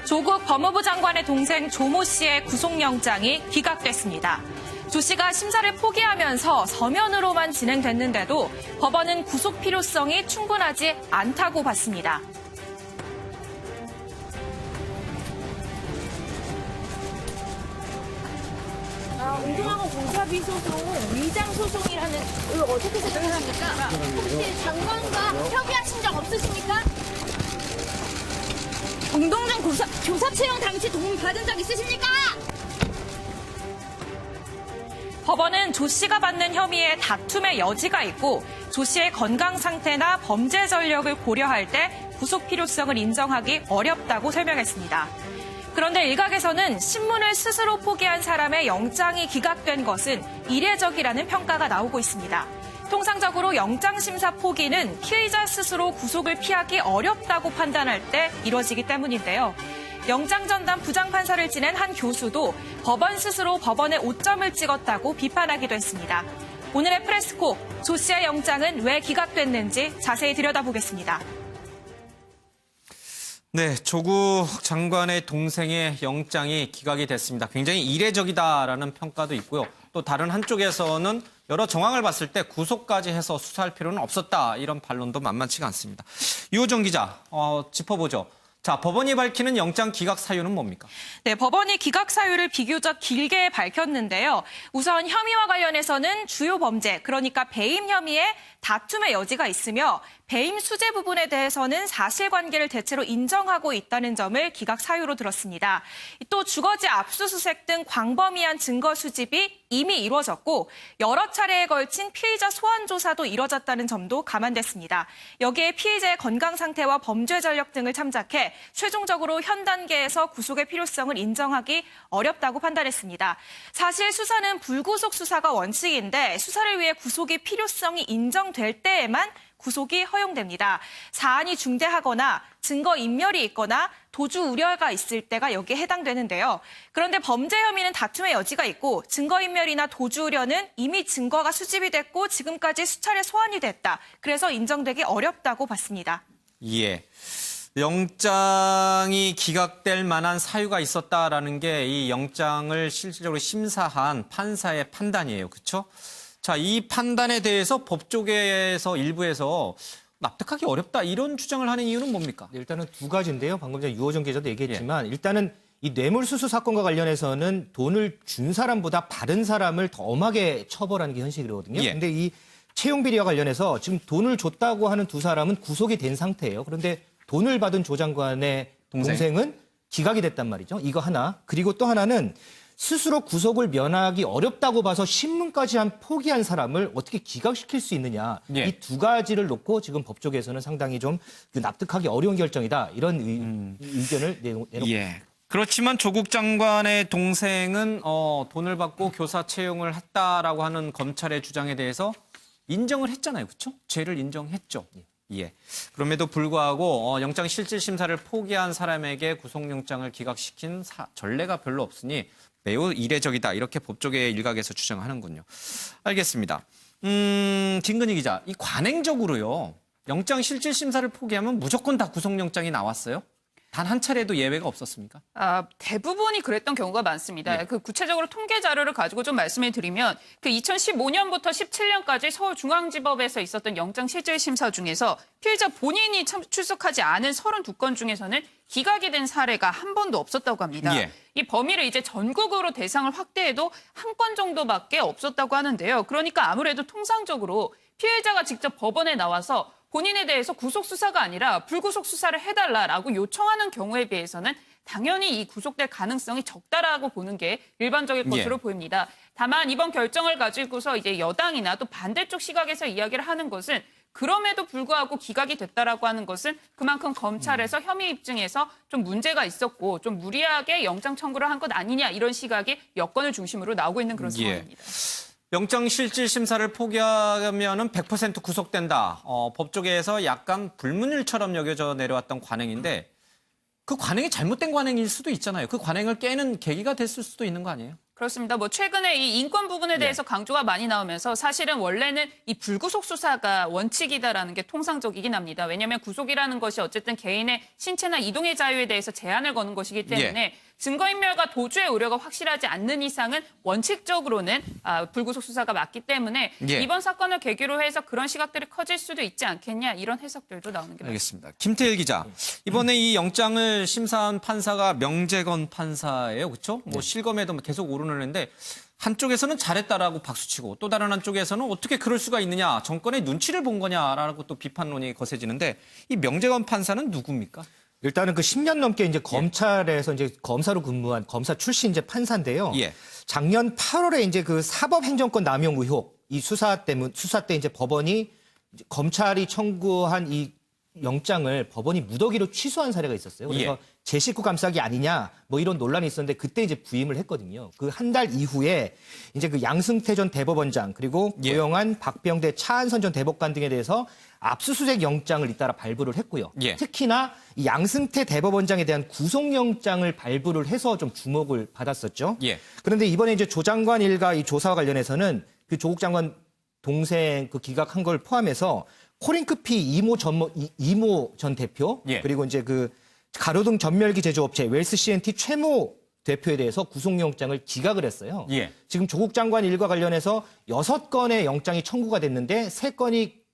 조국 법무부 장관의 동생 조모 씨의 구속영장이 기각됐습니다. 조 씨가 심사를 포기하면서 서면으로만 진행됐는데도 법원은 구속 필요성이 충분하지 않다고 봤습니다. 운동하고 공사비 소송, 위장 소송이라는 이거 어떻게 생각합니까? 혹시 장관과 협의하신 적 없으십니까? 공동장 교사 채용 당시 도움 받은 적 있으십니까? 법원은 조 씨가 받는 혐의에 다툼의 여지가 있고 조 씨의 건강 상태나 범죄 전력을 고려할 때 구속 필요성을 인정하기 어렵다고 설명했습니다. 그런데 일각에서는 신문을 스스로 포기한 사람의 영장이 기각된 것은 이례적이라는 평가가 나오고 있습니다. 통상적으로 영장심사 포기는 피의자 스스로 구속을 피하기 어렵다고 판단할 때 이뤄지기 때문인데요. 영장전담 부장판사를 지낸 한 교수도 법원 스스로 법원에 오점을 찍었다고 비판하기도 했습니다. 오늘의 프레스코, 조 씨의 영장은 왜 기각됐는지 자세히 들여다보겠습니다. 네, 조국 장관의 동생의 영장이 기각이 됐습니다. 굉장히 이례적이다라는 평가도 있고요. 또 다른 한쪽에서는 여러 정황을 봤을 때 구속까지 해서 수사할 필요는 없었다. 이런 반론도 만만치가 않습니다. 유호정 기자, 짚어보죠. 자, 법원이 밝히는 영장 기각 사유는 뭡니까? 네, 법원이 기각 사유를 비교적 길게 밝혔는데요. 우선 혐의와 관련해서는 주요 범죄, 그러니까 배임 혐의에 다툼의 여지가 있으며 배임 수재 부분에 대해서는 사실관계를 대체로 인정하고 있다는 점을 기각 사유로 들었습니다. 또 주거지 압수수색 등 광범위한 증거 수집이 이미 이루어졌고 여러 차례에 걸친 피의자 소환 조사도 이뤄졌다는 점도 감안됐습니다. 여기에 피의자의 건강 상태와 범죄 전력 등을 참작해 최종적으로 현 단계에서 구속의 필요성을 인정하기 어렵다고 판단했습니다. 사실 수사는 불구속 수사가 원칙인데 수사를 위해 구속의 필요성이 인정될 때에만 구속이 허용됩니다. 사안이 중대하거나 증거인멸이 있거나 도주 우려가 있을 때가 여기에 해당되는데요. 그런데 범죄 혐의는 다툼의 여지가 있고 증거인멸이나 도주 우려는 이미 증거가 수집이 됐고 지금까지 수차례 소환이 됐다. 그래서 인정되기 어렵다고 봤습니다. 예. 영장이 기각될 만한 사유가 있었다라는 게 이 영장을 실질적으로 심사한 판사의 판단이에요. 그렇죠? 자, 이 판단에 대해서 법조계에서 일부에서 납득하기 어렵다 이런 주장을 하는 이유는 뭡니까? 일단은 두 가지인데요. 방금 전에 유호정 기자도 얘기했지만 일단은 이 뇌물수수 사건과 관련해서는 돈을 준 사람보다 받은 사람을 더 엄하게 처벌하는 게 현실이거든요. 그런데 이 채용 비리와 관련해서 지금 돈을 줬다고 하는 두 사람은 구속이 된 상태예요. 그런데 돈을 받은 조 장관의 동생은 기각이 됐단 말이죠. 이거 하나. 그리고 또 하나는 스스로 구속을 면하기 어렵다고 봐서 신문까지 포기한 사람을 어떻게 기각시킬 수 있느냐. 이 두 가지를 놓고 지금 법조계에서는 상당히 좀 납득하기 어려운 결정이다. 이런 의견을 내놓고 있습니다. 그렇지만 조국 장관의 동생은 돈을 받고 교사 채용을 했다라고 하는 검찰의 주장에 대해서 인정을 했잖아요. 그렇죠? 죄를 인정했죠. 예. 그럼에도 불구하고 영장 실질 심사를 포기한 사람에게 구속영장을 기각시킨 전례가 별로 없으니 매우 이례적이다. 이렇게 법조계 일각에서 주장하는군요. 알겠습니다. 김근희 기자, 이 관행적으로요. 영장 실질 심사를 포기하면 무조건 다 구속영장이 나왔어요? 단 한 차례도 예외가 없었습니까? 대부분이 그랬던 경우가 많습니다. 그 구체적으로 통계 자료를 가지고 좀 말씀을 드리면 그 2015년부터 17년까지 서울중앙지법에서 있었던 영장 실질 심사 중에서 피의자 본인이 출석하지 않은 32건 중에서는 기각이 된 사례가 한 번도 없었다고 합니다. 이 범위를 이제 전국으로 대상을 확대해도 한 건 정도밖에 없었다고 하는데요. 그러니까 아무래도 통상적으로 피해자가 직접 법원에 나와서 본인에 대해서 구속 수사가 아니라 불구속 수사를 해달라라고 요청하는 경우에 비해서는 당연히 이 구속될 가능성이 적다라고 보는 게 일반적일 것으로 보입니다. 다만 이번 결정을 가지고서 이제 여당이나 또 반대쪽 시각에서 이야기를 하는 것은 그럼에도 불구하고 기각이 됐다라고 하는 것은 그만큼 검찰에서 혐의 입증에서 좀 문제가 있었고 좀 무리하게 영장 청구를 한 것 아니냐 이런 시각이 여권을 중심으로 나오고 있는 그런 상황입니다. 영장 실질 심사를 포기하면은 100% 구속된다. 법조계에서 약간 불문율처럼 여겨져 내려왔던 관행인데 그 관행이 잘못된 관행일 수도 있잖아요. 그 관행을 깨는 계기가 됐을 수도 있는 거 아니에요? 그렇습니다. 뭐 최근에 이 인권 부분에 대해서 강조가 많이 나오면서 사실은 원래는 이 불구속 수사가 원칙이다라는 게 통상적이긴 합니다. 왜냐하면 구속이라는 것이 어쨌든 개인의 신체나 이동의 자유에 대해서 제한을 거는 것이기 때문에 증거인멸과 도주의 우려가 확실하지 않는 이상은 원칙적으로는 불구속 수사가 맞기 때문에 이번 사건을 계기로 해서 그런 시각들이 커질 수도 있지 않겠냐 이런 해석들도 나오는 게 맞습니다. 알겠습니다. 김태일 기자, 이번에 이 영장을 심사한 판사가 명재건 판사예요, 그렇죠? 뭐 실검에도 계속 오르는데 한쪽에서는 잘했다라고 박수치고 또 다른 한쪽에서는 어떻게 그럴 수가 있느냐, 정권의 눈치를 본 거냐라고 또 비판론이 거세지는데 이 명재건 판사는 누굽니까? 일단은 그 10년 넘게 이제 검찰에서 이제 검사로 근무한 검사 출신 이제 판사인데요. 작년 8월에 이제 그 사법행정권 남용 의혹 이 수사 때 이제 법원이 검찰이 청구한 이 영장을 법원이 무더기로 취소한 사례가 있었어요. 그래서 제 식구 감싸기 아니냐 뭐 이런 논란이 있었는데 그때 이제 부임을 했거든요. 그 한 달 이후에 이제 그 양승태 전 대법원장 그리고 고영한 박병대 차한선 전 대법관 등에 대해서 압수수색 영장을 잇따라 발부를 했고요. 특히나 이 양승태 대법원장에 대한 구속영장을 발부를 해서 좀 주목을 받았었죠. 그런데 이번에 이제 조 장관 일가 이 조사와 관련해서는 그 조국 장관 동생 그 기각한 걸 포함해서 코링크피 이모 전 대표 그리고 이제 그 가로등 전멸기 제조업체 웰스 CNT 최모 대표에 대해서 구속영장을 기각을 했어요. 지금 조국 장관 일과 관련해서 6건의 영장이 청구가 됐는데 3건이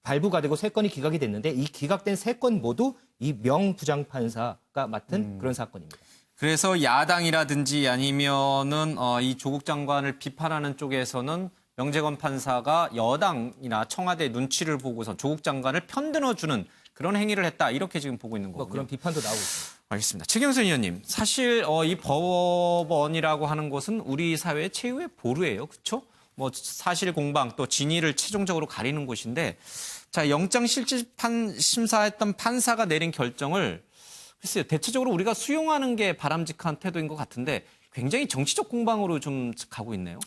발부가 되고 3건이 기각이 됐는데 이 기각된 3건 모두 이 명 부장판사가 맡은 그런 사건입니다. 그래서 야당이라든지 아니면은 이 조국 장관을 비판하는 쪽에서는 명재건 판사가 여당이나 청와대 눈치를 보고서 조국 장관을 편들어주는 그런 행위를 했다 이렇게 지금 보고 있는 거군요. 그런 비판도 나오고 있습니다. 알겠습니다. 최경선 의원님, 사실 이 법원이라고 하는 것은 우리 사회의 최후의 보루예요, 그렇죠? 뭐 사실 공방 또 진위를 최종적으로 가리는 곳인데, 자 영장 실질판 심사했던 판사가 내린 결정을 글쎄요 대체적으로 우리가 수용하는 게 바람직한 태도인 것 같은데 굉장히 정치적 공방으로 좀 가고 있네요.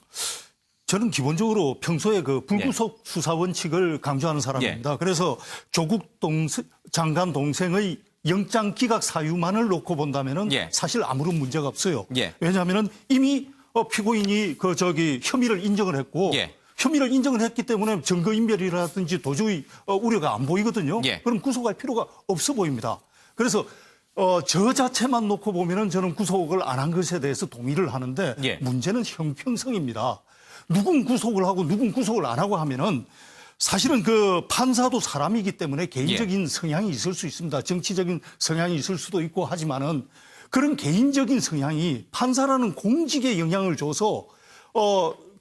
저는 기본적으로 평소에 그 불구속 수사 원칙을 강조하는 사람입니다. 그래서 조국 장관 동생의 영장 기각 사유만을 놓고 본다면은 사실 아무런 문제가 없어요. 왜냐하면은 이미 피고인이 혐의를 인정을 했고 혐의를 인정을 했기 때문에 증거인멸이라든지 도저히 우려가 안 보이거든요. 그럼 구속할 필요가 없어 보입니다. 그래서 저 자체만 놓고 보면은 저는 구속을 안 한 것에 대해서 동의를 하는데 문제는 형평성입니다. 누군 구속을 하고 누군 구속을 안 하고 하면은 사실은 그 판사도 사람이기 때문에 개인적인 성향이 있을 수 있습니다. 정치적인 성향이 있을 수도 있고 하지만은 그런 개인적인 성향이 판사라는 공직에 영향을 줘서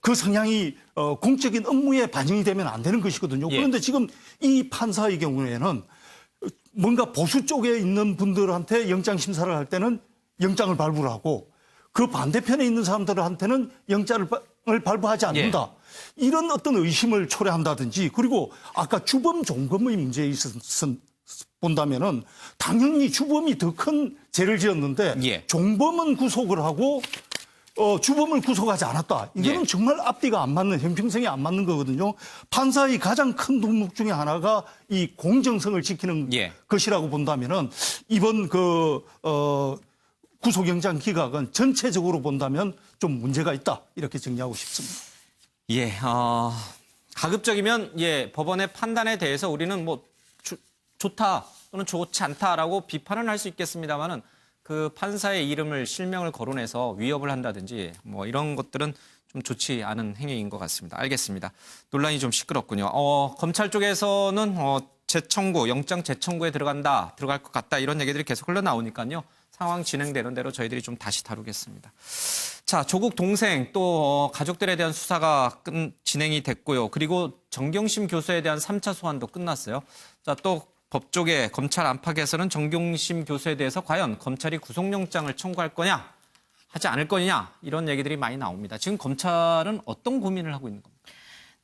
그 성향이 공적인 업무에 반영이 되면 안 되는 것이거든요. 그런데 지금 이 판사의 경우에는 뭔가 보수 쪽에 있는 분들한테 영장 심사를 할 때는 영장을 발부를 하고 그 반대편에 있는 사람들한테는 영장을 발부하지 않는다. 이런 어떤 의심을 초래한다든지 그리고 아까 주범 종범의 문제에 있어서 본다면은 당연히 주범이 더 큰 죄를 지었는데 종범은 구속을 하고 주범을 구속하지 않았다. 이거는 정말 앞뒤가 안 맞는 형평성이 안 맞는 거거든요. 판사의 가장 큰 덕목 중에 하나가 이 공정성을 지키는 것이라고 본다면은 이번 구속영장 기각은 전체적으로 본다면 좀 문제가 있다. 이렇게 정리하고 싶습니다. 가급적이면 법원의 판단에 대해서 우리는 뭐 좋다 또는 좋지 않다라고 비판은 할 수 있겠습니다만은 그 판사의 이름을 실명을 거론해서 위협을 한다든지 뭐 이런 것들은 좀 좋지 않은 행위인 것 같습니다. 알겠습니다. 논란이 좀 시끄럽군요. 검찰 쪽에서는 재청구, 영장 재청구에 들어갈 것 같다 이런 얘기들이 계속 흘러나오니까요. 상황 진행되는 대로 저희들이 좀 다시 다루겠습니다. 자, 조국 동생 또 가족들에 대한 수사가 진행이 됐고요. 그리고 정경심 교수에 대한 3차 소환도 끝났어요. 자, 또 법조계 검찰 안팎에서는 정경심 교수에 대해서 과연 검찰이 구속영장을 청구할 거냐 하지 않을 거냐 이런 얘기들이 많이 나옵니다. 지금 검찰은 어떤 고민을 하고 있는 겁니까?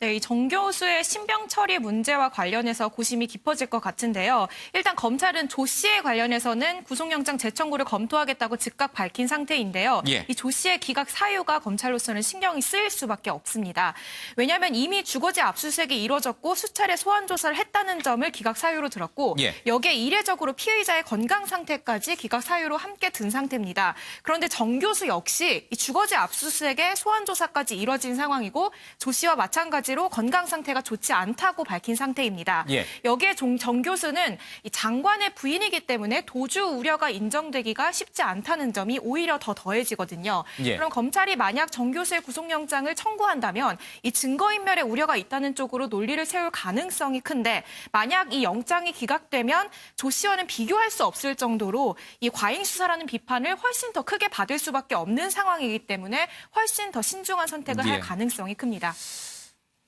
네, 이 정 교수의 신병 처리 문제와 관련해서 고심이 깊어질 것 같은데요. 일단 검찰은 조 씨에 관련해서는 구속영장 재청구를 검토하겠다고 즉각 밝힌 상태인데요. 예. 이 조 씨의 기각 사유가 검찰로서는 신경이 쓰일 수밖에 없습니다. 왜냐하면 이미 주거지 압수수색이 이루어졌고 수차례 소환 조사를 했다는 점을 기각 사유로 들었고 예. 여기에 이례적으로 피의자의 건강 상태까지 기각 사유로 함께 든 상태입니다. 그런데 정 교수 역시 이 주거지 압수수색에 소환 조사까지 이뤄진 상황이고 조 씨와 마찬가지로 건강 상태가 좋지 않다고 밝힌 상태입니다. 예. 여기에 정 교수는 이 장관의 부인이기 때문에 도주 우려가 인정되기가 쉽지 않다는 점이 오히려 더 더해지거든요. 예. 그럼 검찰이 만약 정 교수의 구속영장을 청구한다면 이 증거인멸의 우려가 있다는 쪽으로 논리를 세울 가능성이 큰데 만약 이 영장이 기각되면 조 씨와는 비교할 수 없을 정도로 이 과잉 수사라는 비판을 훨씬 더 크게 받을 수밖에 없는 상황이기 때문에 훨씬 더 신중한 선택을 예. 할 가능성이 큽니다.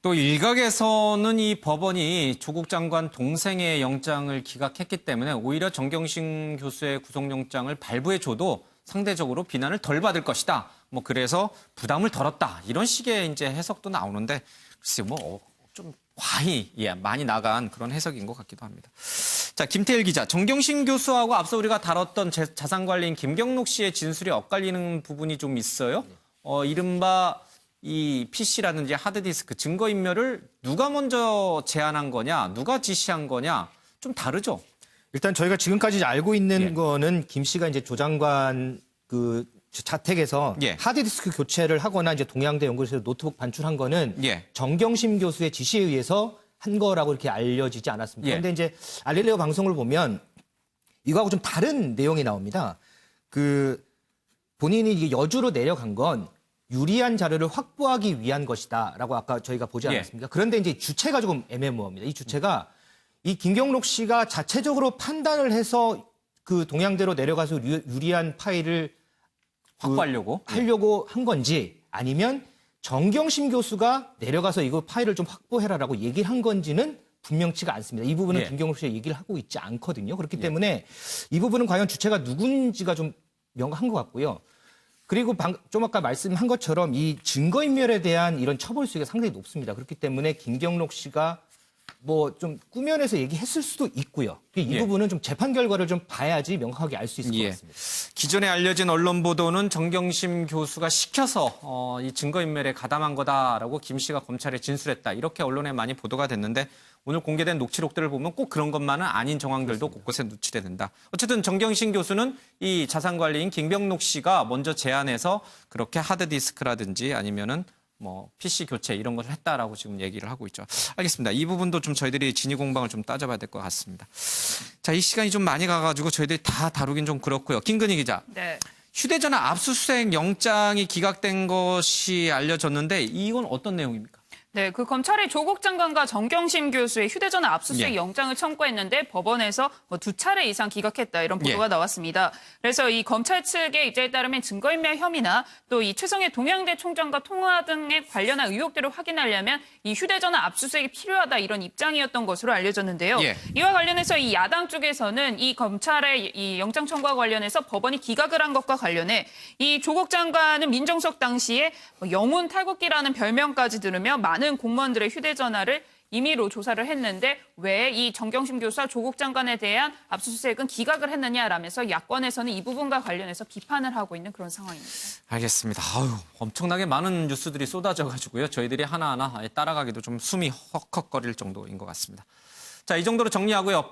또 일각에서는 이 법원이 조국 장관 동생의 영장을 기각했기 때문에 오히려 정경심 교수의 구속영장을 발부해줘도 상대적으로 비난을 덜 받을 것이다. 뭐 그래서 부담을 덜었다. 이런 식의 이제 해석도 나오는데 글쎄 뭐 좀 과히 많이 나간 그런 해석인 것 같기도 합니다. 자, 김태일 기자, 정경심 교수하고 앞서 우리가 다뤘던 자산관리인 김경록 씨의 진술이 엇갈리는 부분이 좀 있어요. 이른바 이 PC라든지 하드디스크 증거인멸을 누가 먼저 제안한 거냐, 누가 지시한 거냐 좀 다르죠. 일단 저희가 지금까지 알고 있는 예. 거는 김 씨가 이제 조 장관 그 자택에서 예. 하드디스크 교체를 하거나 이제 동양대 연구소에서 노트북 반출한 거는 예. 정경심 교수의 지시에 의해서 한 거라고 이렇게 알려지지 않았습니다. 예. 그런데 이제 알릴레오 방송을 보면 이거하고 좀 다른 내용이 나옵니다. 그 본인이 이게 여주로 내려간 건 유리한 자료를 확보하기 위한 것이다라고 아까 저희가 보지 않았습니까? 그런데 이제 주체가 조금 애매모호합니다. 이 주체가 이 김경록 씨가 자체적으로 판단을 해서 그 동양대로 내려가서 유리한 파일을 확보하려고 하려고 한 건지 아니면 정경심 교수가 내려가서 이거 파일을 좀 확보해라라고 얘기를 한 건지는 분명치가 않습니다. 이 부분은 예. 김경록 씨가 얘기를 하고 있지 않거든요. 그렇기 때문에 이 부분은 과연 주체가 누군지가 좀 명확한 것 같고요. 그리고 좀 아까 말씀한 것처럼 이 증거인멸에 대한 이런 처벌 수위가 상당히 높습니다. 그렇기 때문에 김경록 씨가 뭐 좀 꾸며내서 얘기했을 수도 있고요. 이 예. 부분은 좀 재판 결과를 좀 봐야지 명확하게 알 수 있을 것 예. 같습니다. 기존에 알려진 언론 보도는 정경심 교수가 시켜서 이 증거인멸에 가담한 거다라고 김 씨가 검찰에 진술했다. 이렇게 언론에 많이 보도가 됐는데 오늘 공개된 녹취록들을 보면 꼭 그런 것만은 아닌 정황들도 곳곳에 누출이 된다. 어쨌든 정경심 교수는 이 자산관리인 김병록 씨가 먼저 제안해서 그렇게 하드디스크라든지 아니면은 뭐 PC 교체 이런 것을 했다라고 지금 얘기를 하고 있죠. 알겠습니다. 이 부분도 좀 저희들이 진위 공방을 좀 따져봐야 될 것 같습니다. 자, 이 시간이 좀 많이 가가지고 저희들이 다 다루긴 좀 그렇고요. 김근희 기자. 네. 휴대전화 압수수색 영장이 기각된 것이 알려졌는데 이건 어떤 내용입니까? 네, 그 검찰이 조국 장관과 정경심 교수의 휴대전화 압수수색 예. 영장을 청구했는데 법원에서 뭐 2차례 이상 기각했다 이런 보도가 예. 나왔습니다. 그래서 이 검찰 측의 입장에 따르면 증거인멸 혐의나 또 이 최성해 동양대 총장과 통화 등에 관련한 의혹들을 확인하려면 이 휴대전화 압수수색이 필요하다 이런 입장이었던 것으로 알려졌는데요. 예. 이와 관련해서 이 야당 쪽에서는 이 검찰의 이 영장 청구와 관련해서 법원이 기각을 한 것과 관련해 이 조국 장관은 민정수석 당시에 영혼 탈곡기라는 별명까지 들으며 많은 공무원들의 휴대전화를 임의로 조사를 했는데 왜 이 정경심 교수와 조국 장관에 대한 압수수색은 기각을 했느냐라면서 야권에서는 이 부분과 관련해서 비판을 하고 있는 그런 상황입니다. 알겠습니다. 아유, 엄청나게 많은 뉴스들이 쏟아져가지고요. 저희들이 하나하나 따라가기도 좀 숨이 헉헉거릴 정도인 것 같습니다. 자, 이 정도로 정리하고요.